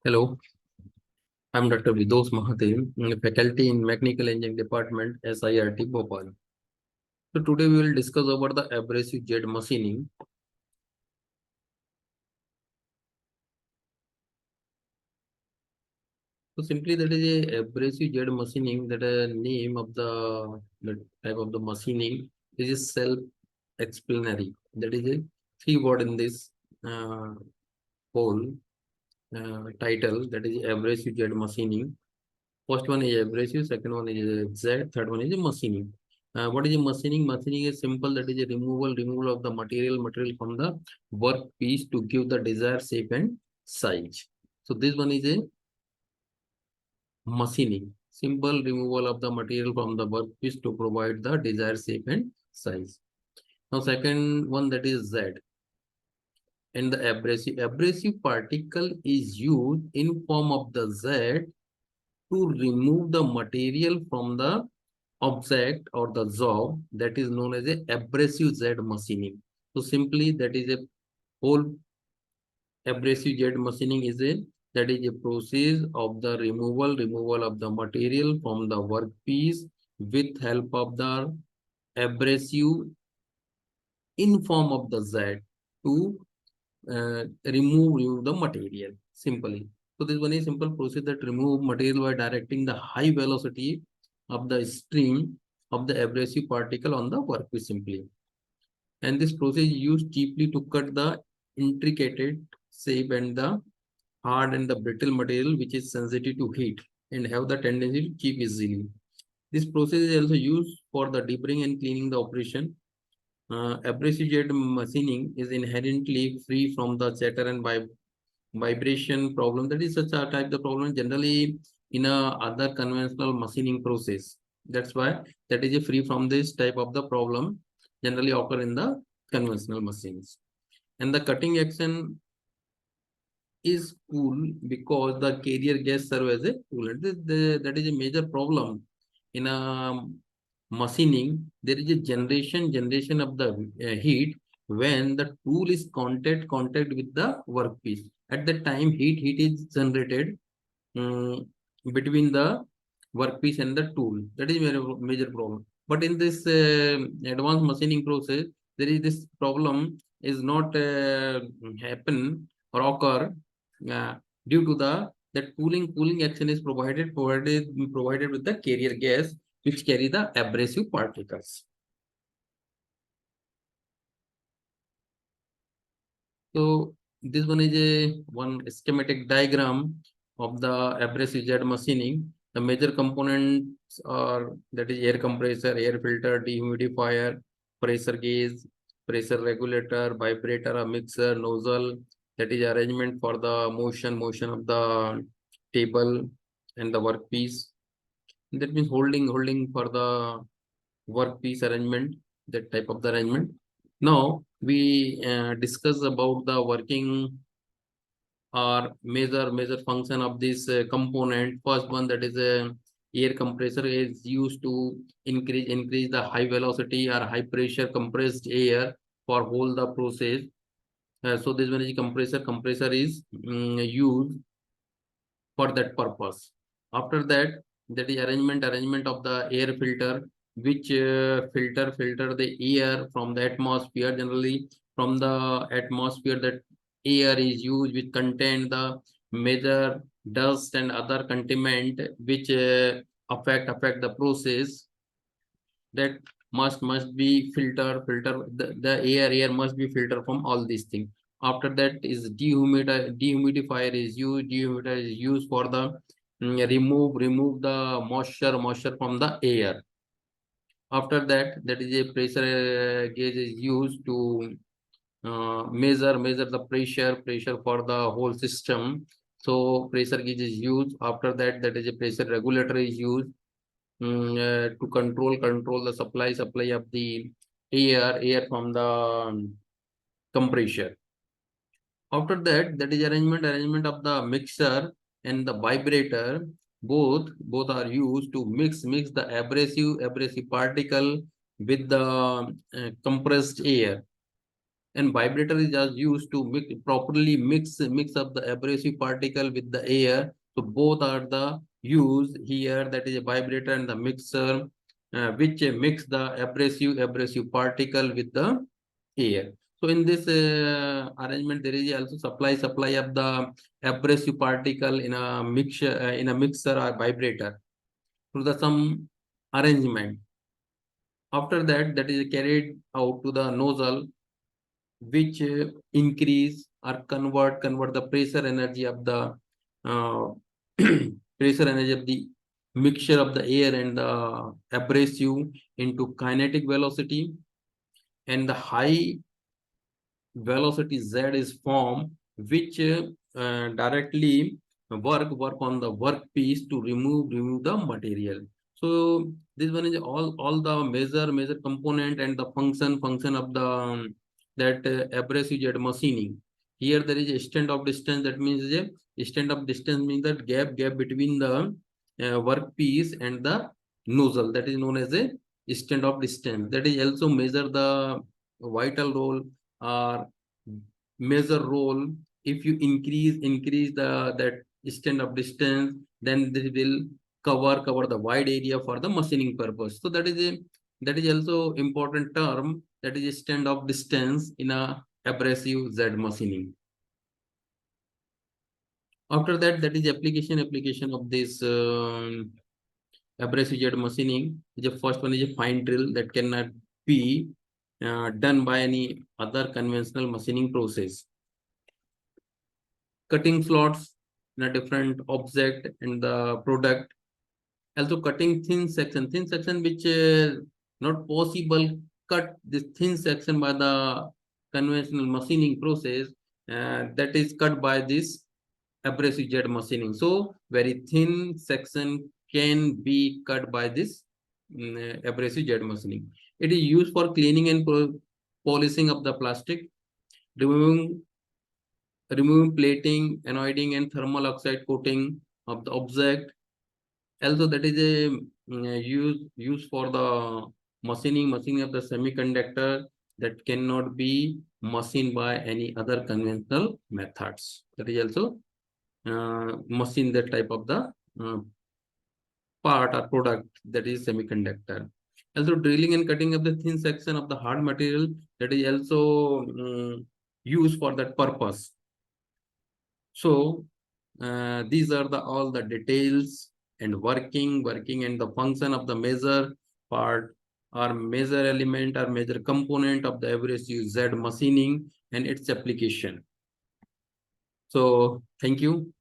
Hello, I'm Dr. Vidos Mahathir, faculty in Mechanical Engineering Department, SIRT Bhopal. So today we will discuss about the abrasive jet machining. So simply that is a abrasive jet machining. That a name of the type of the machining is self-explanatory. That is a key word in this uh, whole title. That is abrasive jet machining. First one is abrasive, second one is Z, third one is machining. What is machining? Machining is simple, that is a removal of the material from the workpiece to give the desired shape and size. So this one is a machining, simple removal of the material from the workpiece to provide the desired shape and size. Now second one, that is Z. And the abrasive particle is used in form of the Z to remove the material from the object or the job, that is known as a abrasive Z machining. So simply that is a whole abrasive Z machining is a that is a process of the removal of the material from the workpiece with help of the abrasive in form of the Z to remove the material simply. So this one is simple process that remove material by directing the high velocity of the stream of the abrasive particle on the workpiece simply. And this process is used cheaply to cut the intricate shape and the hard and the brittle material which is sensitive to heat and have the tendency to keep easily. This process is also used for the deburring and cleaning the operation. Abrasive jet machining is inherently free from the chatter and vibration problem. That is such a type of problem generally in a other conventional machining process. That's why that is a free from this type of the problem generally occur in the conventional machines. And the cutting action is cool because the carrier gas serve as a coolant. That is a major problem in a machining. There is a generation of the heat when the tool is contact with the workpiece. At that time, heat is generated um, between the workpiece and the tool. That is major problem. But in this advanced machining process, there is this problem is not happen or occur uh, due to the that cooling action is provided with the carrier gas which carry the abrasive particles. So this one is a one schematic diagram of the abrasive jet machining. The major components are that is air compressor, air filter, dehumidifier, pressure gauge, pressure regulator, vibrator, a mixer, nozzle. That is arrangement for the motion of the table and the workpiece. That means holding for the workpiece arrangement, that type of the arrangement. Now we discuss about the working or major function of this component. First one, that is a air compressor is used to increase the high velocity or high pressure compressed air for whole the process. So this one is compressor is used for that purpose. After that, that is arrangement of the air filter, which filter the air from the atmosphere. Generally, from the atmosphere, that air is used which contain the major dust and other contaminant which affect the process. That must be filter the air must be filtered from all these things. After that is dehumidifier is used. Dehumidifier is used for the remove the moisture from the air. After that, that is a pressure gauge is used to measure the pressure for the whole system. So pressure gauge is used. After that, that is a pressure regulator is used to control the supply of the air from the compressor. After that, that is arrangement of the mixer and the vibrator. Both are used to mix the abrasive particle with the compressed air. And vibrator is just used to properly mix up the abrasive particle with the air. So both are the used here, that is a vibrator and the mixer, which mix the abrasive particle with the air. So in this arrangement, there is also supply of the abrasive particle in a mixer or vibrator through the some arrangement. After that, that is carried out to the nozzle, which increase or convert the pressure energy of the uh, pressure energy of the mixture of the air and the abrasive into kinetic velocity, and the high velocity z is formed, which directly work on the workpiece to remove the material. So this one is all the major component and the function of the that abrasive jet machining. Here there is a extent of distance. That means a extent of distance means that gap between the workpiece and the nozzle. That is known as a extent of distance. That is also measure the vital role or major role. If you increase the that extent of distance, then this will cover the wide area for the machining purpose. So that is also important term, that is extent of distance in a abrasive Z machining. After that, that is application of this abrasive jet machining. The first one is a fine drill that cannot be done by any other conventional machining process. Cutting slots in a different object in the product. Also cutting thin section which not possible cut this thin section by the conventional machining process. That is cut by this abrasive jet machining. So very thin section can be cut by this abrasive jet machining. It is used for cleaning and polishing of the plastic, removing plating, anoding, and thermal oxide coating of the object. Also, that is a use for the machining of the semiconductor that cannot be machined by any other conventional methods. That is also machine that type of the part or product, that is semiconductor. Also, drilling and cutting of the thin section of the hard material, that is also used for that purpose. So these are the all the details and working and the function of the major part or major element or major component of the abrasive Z machining and its application. So thank you.